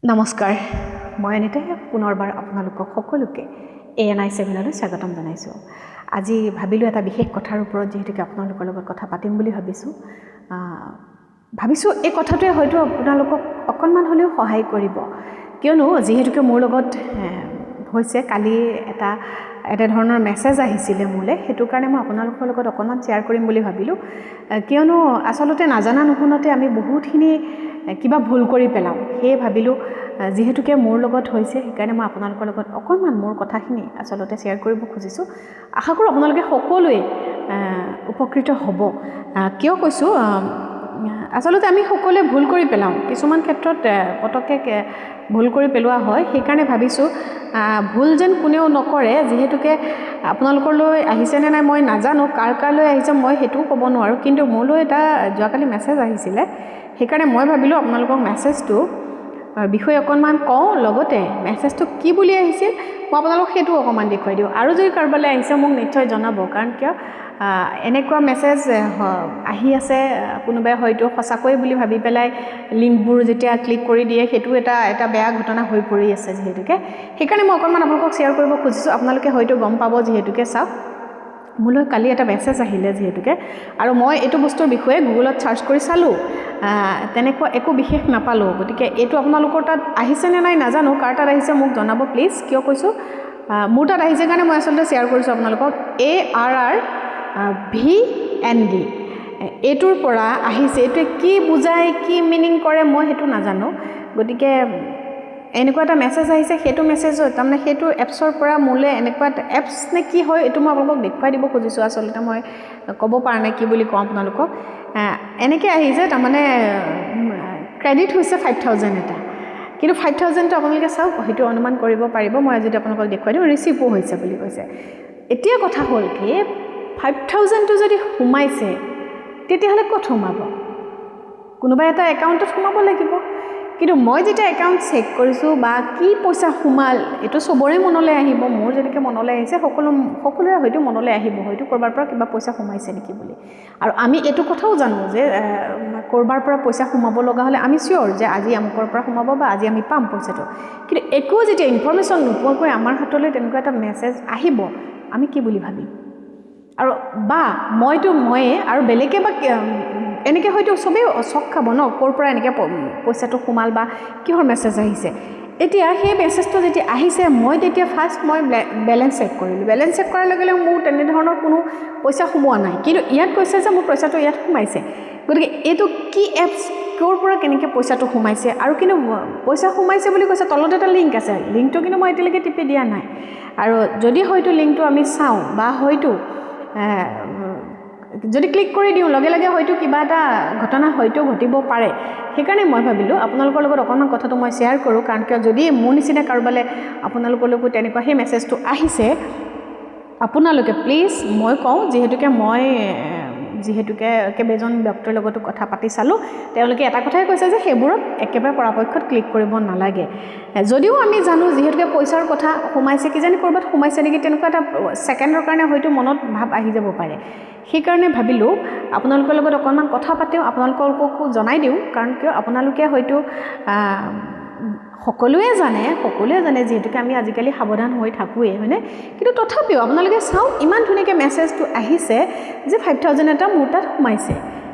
নমস্কাৰ মই অনিতাই পুনৰবাৰ আপোনালোকক সকলোকে ANI7লৈ স্বাগতম জনাইছোঁ। আজি ভাবিলোঁ এটা বিশেষ কথাৰ ওপৰত যেহেতুকে আপোনালোকৰ লগত কথা পাতিম বুলি ভাবিছোঁ এই কথাটোৱে হয়তো আপোনালোকক অকণমান হ'লেও সহায় কৰিব, কিয়নো যেহেতুকে মোৰ লগত হৈছে কালি এটা ধৰণৰ মেছেজ আহিছিলে মোলৈ, সেইটো কাৰণে মই আপোনালোকৰ লগত অকণমান শ্বেয়াৰ কৰিম বুলি ভাবিলোঁ। কিয়নো আচলতে নাজানা নুশুনাতে আমি বহুতখিনি কিবা ভুল কৰি পেলাওঁ, সেয়ে ভাবিলোঁ যেহেতুকে মোৰ লগত হৈছে সেইকাৰণে মই আপোনালোকৰ লগত অকণমান মোৰ কথাখিনি আচলতে শ্বেয়াৰ কৰিব খুজিছোঁ। আশা কৰোঁ আপোনালোকে সকলোৱে উপকৃত হ'ব। কিয় কৈছোঁ, আচলতে আমি সকলোৱে ভুল কৰি পেলাওঁ, কিছুমান ক্ষেত্ৰত পটককৈ ভুল কৰি পেলোৱা হয়। সেইকাৰণে ভাবিছোঁ ভুল যেন কোনেও নকৰে। যিহেতুকে আপোনালোকলৈ আহিছেনে নাই মই নাজানো, কাৰ আহিছে মই সেইটোও ক'ব নোৱাৰোঁ, কিন্তু মোলৈ এটা যোৱাকালি মেছেজ আহিছিলে, সেইকাৰণে মই ভাবিলোঁ আপোনালোকক মেছেজটো বিষয়ে অকণমান কওঁ, লগতে মেছেজটো কি বুলি আহিছিল মই আপোনালোকক সেইটো অকণমান দেখুৱাই দিওঁ। আৰু যদি কাৰোবালৈ আহিছে মোক নিশ্চয় জনাব, কাৰণ কিয় এনেকুৱা মেছেজ আহি আছে, কোনোবাই হয়তো সঁচাকৈ বুলি ভাবি পেলাই লিংকবোৰ যেতিয়া ক্লিক কৰি দিয়ে, সেইটো এটা বেয়া ঘটনা হৈ পৰি আছে যিহেতুকে। সেইকাৰণে মই অকণমান আপোনালোকক শ্বেয়াৰ কৰিব খুজিছোঁ, আপোনালোকে হয়তো গম পাব। যিহেতুকে চাওক, মোলৈ কালি এটা মেছেজ আহিলে যিহেতুকে, আৰু মই এইটো বস্তুৰ বিষয়ে গুগলত চাৰ্চ কৰি চালোঁ, তেনেকুৱা একো বিশেষ নাপালোঁ। গতিকে এইটো আপোনালোকৰ তাত আহিছেনে নাই নাজানো, কাৰ তাত আহিছে মোক জনাব প্লিজ। কিয় কৈছোঁ, মোৰ তাত আহিছে কাৰণে মই আচলতে শ্বেয়াৰ কৰিছোঁ আপোনালোকক। ARRVND এইটোৰ পৰা আহিছে। এইটোৱে কি বুজায়, কি মিনিং কৰে মই সেইটো নাজানো। গতিকে এনেকুৱা এটা মেছেজ আহিছে, সেইটো মেছেজত তাৰমানে সেইটো এপছৰ পৰা মোলৈ এনেকুৱা এটা এপছ নে কি হয় এইটো মই আপোনালোকক দেখুৱাই দিব খুজিছোঁ। আচলতে মই ক'ব পৰা নাই কি বুলি কওঁ আপোনালোকক। এনেকৈ আহিছে, তাৰমানে ক্ৰেডিট হৈছে 5000 এটা, কিন্তু 5000টো আপোনালোকে চাওক, সেইটো অনুমান কৰিব পাৰিব। মই যদি আপোনালোকক দেখুৱাই দিওঁ, ৰিচিভো হৈছে বুলি কৈছে। এতিয়া কথা হ'ল কি, 5000টো যদি সোমাইছে তেতিয়াহ'লে ক'ত সোমাব? কোনোবা এটা একাউণ্টত সোমাব লাগিব। কিন্তু মই যেতিয়া একাউণ্ট চেক কৰিছোঁ বা কি পইচা সোমাল, এইটো চবৰে মনলৈ আহিব। মোৰ যেনেকৈ মনলৈ আহিছে সকলোৰে হয়তো মনলৈ আহিব, হয়তো ক'ৰবাৰ পৰা কিবা পইচা সোমাইছে নেকি বুলি। আৰু আমি এইটো কথাও জানো যে ক'ৰবাৰ পৰা পইচা সোমাব লগা হ'লে আমি চিয়'ৰ যে আজি আমুকৰ পৰা সোমাব বা আজি আমি পাম পইচাটো। কিন্তু একো যেতিয়া ইনফৰ্মেশ্যন নোপোৱাকৈ আমাৰ হাতলৈ তেনেকুৱা এটা মেছেজ আহিব, আমি কি বুলি ভাবিম? আৰু বা ময়ে আৰু বেলেগে বা এনেকৈ হয়তো চবেই চক খাব ন, ক'ৰ পৰা এনেকৈ পইচাটো সোমাল বা কিহৰ মেছেজ আহিছে। এতিয়া সেই মেছেজটো যেতিয়া আহিছে, মই বেলেঞ্চ চেক কৰিলোঁ। বেলেঞ্চ চেক কৰাৰ লগে লগে মোৰ তেনেধৰণৰ কোনো পইচা সোমোৱা নাই, কিন্তু ইয়াত কৈছে যে মোৰ পইচাটো ইয়াত সোমাইছে। গতিকে এইটো কি এপছ, ক'ৰ পৰা কেনেকৈ পইচাটো সোমাইছে, আৰু কিন্তু পইচা সোমাইছে বুলি কৈছে, তলত এটা লিংক আছে। লিংকটো কিন্তু মই এতিয়ালৈকে টিপি দিয়া নাই। আৰু যদি হয়তো লিংকটো আমি চাওঁ বা হয়তো যদি ক্লিক কৰি দিওঁ, লগে লগে হয়তো কিবা এটা ঘটনা হয়তো ঘটিব পাৰে। সেইকাৰণে মই ভাবিলোঁ আপোনালোকৰ লগত অকণমান কথাটো মই শ্বেয়াৰ কৰোঁ, কাৰণ কিয় যদি মোৰ নিচিনা কাৰোবালৈ আপোনালোকলৈকো তেনেকুৱা সেই মেছেজটো আহিছে, আপোনালোকে প্লিজ, মই কওঁ যিহেতুকে কেইবাজন ব্যক্তিৰ লগতো কথা পাতি চালোঁ, তেওঁলোকে এটা কথাই কৈছে যে সেইবোৰত একেবাৰে পৰাপক্ষত ক্লিক কৰিব নালাগে। যদিও আমি জানো যিহেতুকে পইচাৰ কথা সোমাইছে, কিজানি ক'ৰবাত সোমাইছে নেকি, তেনেকুৱা এটা ছেকেণ্ডৰ কাৰণে হয়তো মনত ভাৱ আহি যাব পাৰে। সেইকাৰণে ভাবিলোঁ আপোনালোকৰ লগত অকণমান কথা পাতিও আপোনালোককো জনাই দিওঁ, কাৰণ কিয় আপোনালোকে হয়তো সকলোৱে জানে যিহেতুকে আমি আজিকালি সাৱধান হৈ থাকোঁৱেই, হয়নে? কিন্তু তথাপিও আপোনালোকে চাওক, ইমান ধুনীয়াকৈ মেছেজটো আহিছে যে 5000 এটা মোৰ তাত সোমাইছে।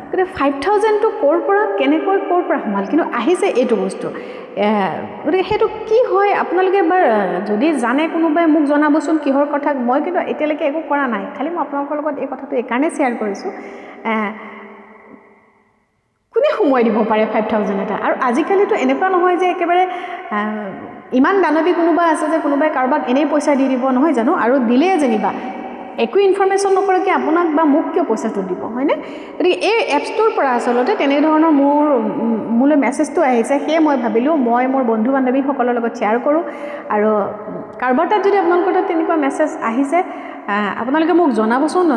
গতিকে 5000টো ক'ৰ পৰা সোমাল, কিন্তু আহিছে এইটো বস্তু। গতিকে সেইটো কি হয় আপোনালোকে এবাৰ যদি জানে কোনোবাই মোক জনাবচোন কিহৰ কথা। মই কিন্তু এতিয়ালৈকে একো কৰা নাই, খালি মই আপোনালোকৰ লগত এই কথাটো এইকাৰণে শ্বেয়াৰ কৰিছোঁ, কোনে সোমোৱাই দিব পাৰে 5000 এটা। আৰু আজিকালিতো এনেকুৱা নহয় যে একেবাৰে ইমান দানৱী কোনোবা আছে যে কোনোবাই কাৰোবাক এনেই পইচা দি দিব, নহয় জানো? আৰু দিলে যেনিবা একো ইনফৰ্মেশ্যন নকৰাকৈ আপোনাক বা মোক কিয় পইচাটো দিব, হয়নে? গতিকে এই এপছটোৰ পৰা আচলতে তেনেধৰণৰ মোলৈ মেছেজটো আহিছে। সেয়ে মই ভাবিলোঁ মই মোৰ বন্ধু বান্ধৱীসকলৰ লগত শ্বেয়াৰ কৰোঁ। আৰু কাৰোবাৰ তাত যদি আপোনালোকৰ তাত তেনেকুৱা মেছেজ আহিছে, আপোনালোকে মোক জনাবচোন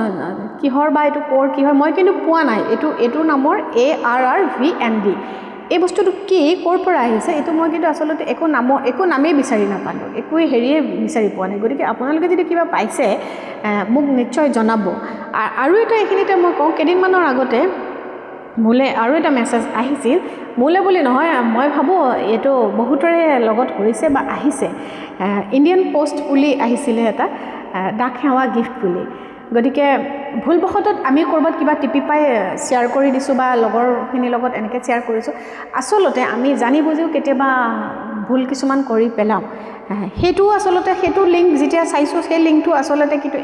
কিহৰ বা এইটো কি হয়। মই কিন্তু পোৱা নাই এইটো নামৰ ARRVND। এই বস্তুটো কি, ক'ৰ পৰা আহিছে, এইটো মই কিন্তু আচলতে একো নামেই বিচাৰি নাপালোঁ, একো হেৰিয়ে বিচাৰি পোৱা নাই। গতিকে আপোনালোকে যদি কিবা পাইছে মোক নিশ্চয় জনাব। আৰু এটা এইখিনিতে মই কওঁ, কেইদিনমানৰ আগতে মোলৈ আৰু এটা মেছেজ আহিছিল, মোলৈ বুলি নহয়, মই ভাবোঁ এইটো বহুতৰে লগত হৈছে বা আহিছে। ইণ্ডিয়ান পোষ্ট বুলি আহিছিলে এটা ডাক সেৱা গিফ্ট বুলি। গতিকে ভুলবশতঃ আমি ক'ৰবাত কিবা টিপি পাই শ্বেয়াৰ কৰি দিছোঁ বা লগৰখিনিৰ লগত এনেকৈ শ্বেয়াৰ কৰিছোঁ। আচলতে আমি জানি বুজিও কেতিয়াবা ভুল কিছুমান কৰি পেলাওঁ। সেইটো আচলতে সেইটো লিংক যেতিয়া চাইছোঁ, সেই লিংকটো আচলতে কিন্তু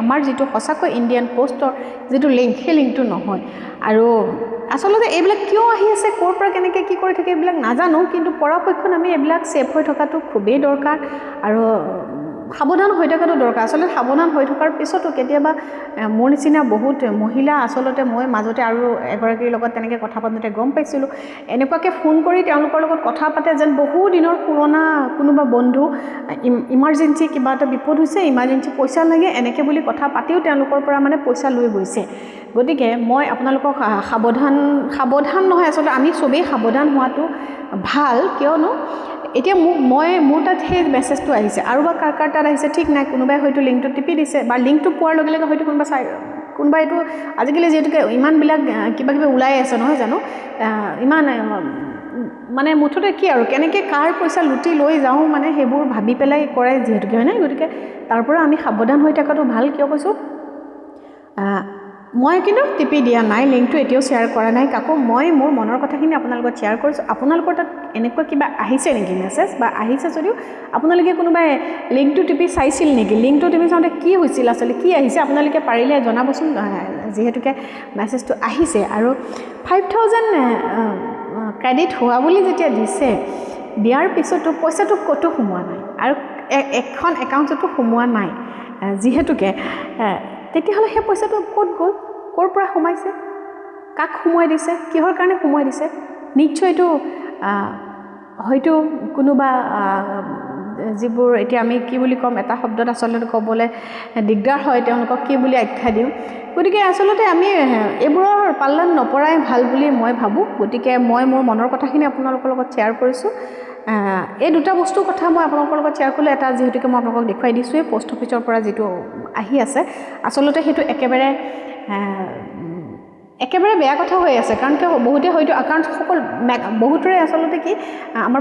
আমাৰ যিটো সঁচাকৈ ইণ্ডিয়ান পোষ্টৰ যিটো লিংক, সেই লিংকটো নহয়। আৰু আচলতে এইবিলাক কিয় আহি আছে, ক'ৰ পৰা কেনেকৈ কি কৰি থাকে এইবিলাক নাজানো, কিন্তু পৰাপক্ষত আমি এইবিলাক ছেফ হৈ থকাটো খুবেই দৰকাৰ আৰু সাৱধান হৈ থকাটো দৰকাৰ। আচলতে সাৱধান হৈ থকাৰ পিছতো কেতিয়াবা মোৰ নিচিনা বহুত মহিলা, আচলতে মই মাজতে আৰু এগৰাকীৰ লগত তেনেকৈ কথা পাতোঁতে গম পাইছিলোঁ, এনেকুৱাকৈ ফোন কৰি তেওঁলোকৰ লগত কথা পাতে যেন বহু দিনৰ পুৰণা কোনোবা বন্ধু, ইমাৰ্জেঞ্চি কিবা এটা বিপদ হৈছে, ইমাৰ্জেঞ্চি পইচা লাগে, এনেকৈ বুলি কথা পাতিও তেওঁলোকৰ পৰা মানে পইচা লৈ গৈছে। গতিকে মই আপোনালোকক সাৱধান নহয়, আচলতে আমি চবেই সাৱধান হোৱাটো ভাল। কিয়নো এতিয়া মোৰ তাত সেই মেছেজটো আহিছে, আৰু বা কাৰ তাত আহিছে ঠিক নাই, কোনোবাই হয়তো লিংকটো টিপি দিছে বা লিংকটো পোৱাৰ লগে লগে হয়তো কোনোবাই এইটো আজিকালি যিহেতুকে ইমানবিলাক কিবা কিবি ওলাই আছে নহয় জানো, ইমান মানে মুঠতে কি আৰু কেনেকৈ কাৰ পইচা লুটি লৈ যাওঁ মানে সেইবোৰ ভাবি পেলাই কৰে যিহেতুকে, হয় নাই? গতিকে তাৰ পৰা আমি সাৱধান হৈ থকাটো ভাল। কিয় কৈছোঁ, মই কিন্তু টিপি দিয়া নাই, লিংকটো এতিয়াও শ্বেয়াৰ কৰা নাই কাকো। মই মোৰ মনৰ কথাখিনি আপোনালোকক শ্বেয়াৰ কৰিছোঁ। আপোনালোকৰ তাত এনেকুৱা কিবা আহিছে নেকি মেছেজ, বা আহিছে যদিও আপোনালোকে কোনোবাই লিংকটো টিপি চাইছিল নেকি? লিংকটো টিপি চাওঁতে কি হৈছিল, আচলতে কি আহিছে আপোনালোকে পাৰিলে জনাবচোন, যিহেতুকে মেছেজটো আহিছে। আৰু 5000 ক্ৰেডিট হোৱা বুলি যেতিয়া দিছে, দিয়াৰ পিছতো পইচাটো ক'তো সোমোৱা নাই আৰু এখন একাউণ্টতো সোমোৱা নাই, যিহেতুকে তেতিয়াহ'লে সেই পইচাটো ক'ত গ'ল, ক'ৰ পৰা সোমাইছে, কাক সোমোৱাই দিছে, কিহৰ কাৰণে সোমোৱাই দিছে? নিশ্চয় এইটো হয়তো কোনোবা যিবোৰ এতিয়া আমি কি বুলি ক'ম, এটা শব্দত আচলতে ক'বলৈ দিগদাৰ হয়, তেওঁলোকক কি বুলি আখ্যা দিওঁ। গতিকে আচলতে আমি এইবোৰৰ পাল্লাত নপৰাই ভাল বুলি মই ভাবোঁ। গতিকে মই মোৰ মনৰ কথাখিনি আপোনালোকৰ লগত শ্বেয়াৰ কৰিছোঁ। এই দুটা বস্তুৰ কথা মই আপোনালোকৰ লগত শ্বেয়াৰ কৰিলোঁ। এটা যিহেতুকে মই আপোনালোকক দেখুৱাই দিছোঁৱেই, পোষ্ট অফিচৰ পৰা যিটো আহি আছে, আচলতে সেইটো একেবাৰে বেয়া কথা হৈ আছে। কাৰণ কিয়, বহুতে হয়তো একাউণ্ট বহুতৰে আচলতে কি আমাৰ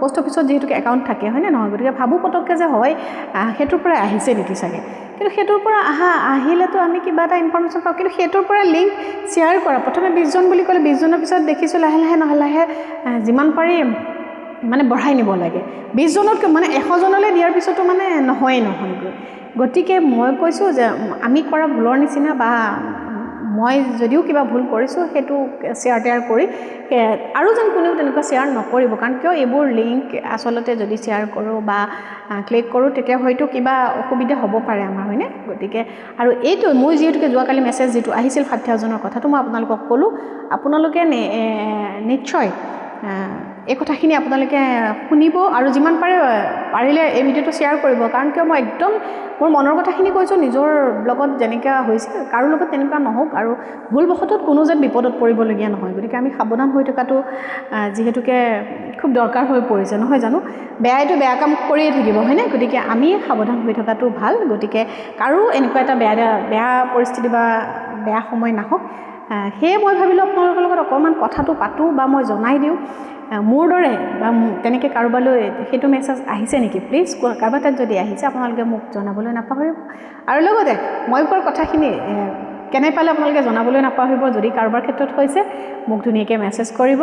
পোষ্ট অফিচত যিহেতুকে একাউণ্ট থাকে, হয়নে নহয়? গতিকে ভাবোঁ পটককৈ যে হয় সেইটোৰ পৰা আহিছে নেকি চাগে, কিন্তু সেইটোৰ পৰা আহিলেতো আমি কিবা এটা ইনফৰ্মেশ্যন পাওঁ, কিন্তু সেইটোৰ পৰা লিংক শ্বেয়াৰ কৰা। প্ৰথমে 20 জন বুলি ক'লে, 20 জনৰ পিছত দেখিছোঁ লাহে লাহে যিমান পাৰি মানে বঢ়াই নিব লাগে। 20 জনতকৈ মানে 100 জনলৈ দিয়াৰ পিছতো মানে নহয়গৈ। গতিকে মই কৈছোঁ যে আমি কৰা ভুলৰ নিচিনা, বা মই যদিও কিবা ভুল কৰিছোঁ সেইটো শ্বেয়াৰ কৰি আৰু যেন কোনেও তেনেকুৱা শ্বেয়াৰ নকৰিব। কাৰণ কিয়, এইবোৰ লিংক আচলতে যদি শ্বেয়াৰ কৰোঁ বা ক্লিক কৰোঁ, তেতিয়া হয়তো কিবা অসুবিধা হ'ব পাৰে আমাৰ, হয়নে? গতিকে আৰু এইটো মোৰ যিহেতুকে যোৱাকালি মেছেজ যিটো আহিছিল 50,000ৰ কথাটো মই আপোনালোকক ক'লোঁ, আপোনালোকে নিশ্চয় এই কথাখিনি আপোনালোকে শুনিব আৰু যিমান পাৰিলে এই ভিডিঅ'টো শ্বেয়াৰ কৰিব। কাৰণ কিয়, মই একদম মোৰ মনৰ কথাখিনি কৈছোঁ। নিজৰ লগত যেনেকুৱা হৈছে কাৰো লগত তেনেকুৱা নহওক, আৰু ভুলবশতঃ কোনো যেন বিপদত পৰিবলগীয়া নহয়। গতিকে আমি সাৱধান হৈ থকাটো যিহেতুকে খুব দৰকাৰ হৈ পৰিছে, নহয় জানো? বেয়াইতো বেয়া কাম কৰিয়ে থাকিব, হয়নে? গতিকে আমি সাৱধান হৈ থকাটো ভাল। গতিকে কাৰো এনেকুৱা এটা বেয়া পৰিস্থিতি বা বেয়া সময় নাহক, সেয়ে মই ভাবিলোঁ আপোনালোকৰ লগত অকণমান কথাটো পাতোঁ বা মই জনাই দিওঁ। মোৰ দৰে বা তেনেকৈ কাৰোবালৈ সেইটো মেছেজ আহিছে নেকি, প্লিজ কাৰোবাৰ তাত যদি আহিছে আপোনালোকে মোক জনাবলৈ নাপাহৰিব। আৰু লগতে মই কোৱাৰ কথাখিনি কেনে পালে আপোনালোকে জনাবলৈ নাপাহৰিব। যদি কাৰোবাৰ ক্ষেত্ৰত হৈছে মোক ধুনীয়াকৈ মেছেজ কৰিব,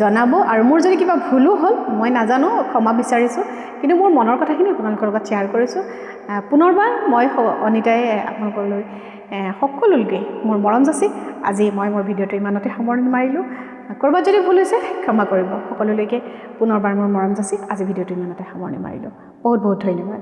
জনাব। আৰু মোৰ যদি কিবা ভুলো হ'ল, মই নাজানো, ক্ষমা বিচাৰিছোঁ, কিন্তু মোৰ মনৰ কথাখিনি আপোনালোকৰ লগত শ্বেয়াৰ কৰিছোঁ। পুনৰবাৰ মই অনিতাই আপোনালোকলৈ সকলোলৈকে মোৰ মৰম যাচি আজি মই মোৰ ভিডিঅ'টো ইমানতে সামৰণি মাৰিলোঁ। ক'ৰবাত যদি ভুল হৈছে ক্ষমা কৰিব। সকলোলৈকে পুনৰবাৰ মোৰ মৰম যাচি আজি ভিডিঅ'টো ইমানতে সামৰণি মাৰিলোঁ। বহুত বহুত ধন্যবাদ।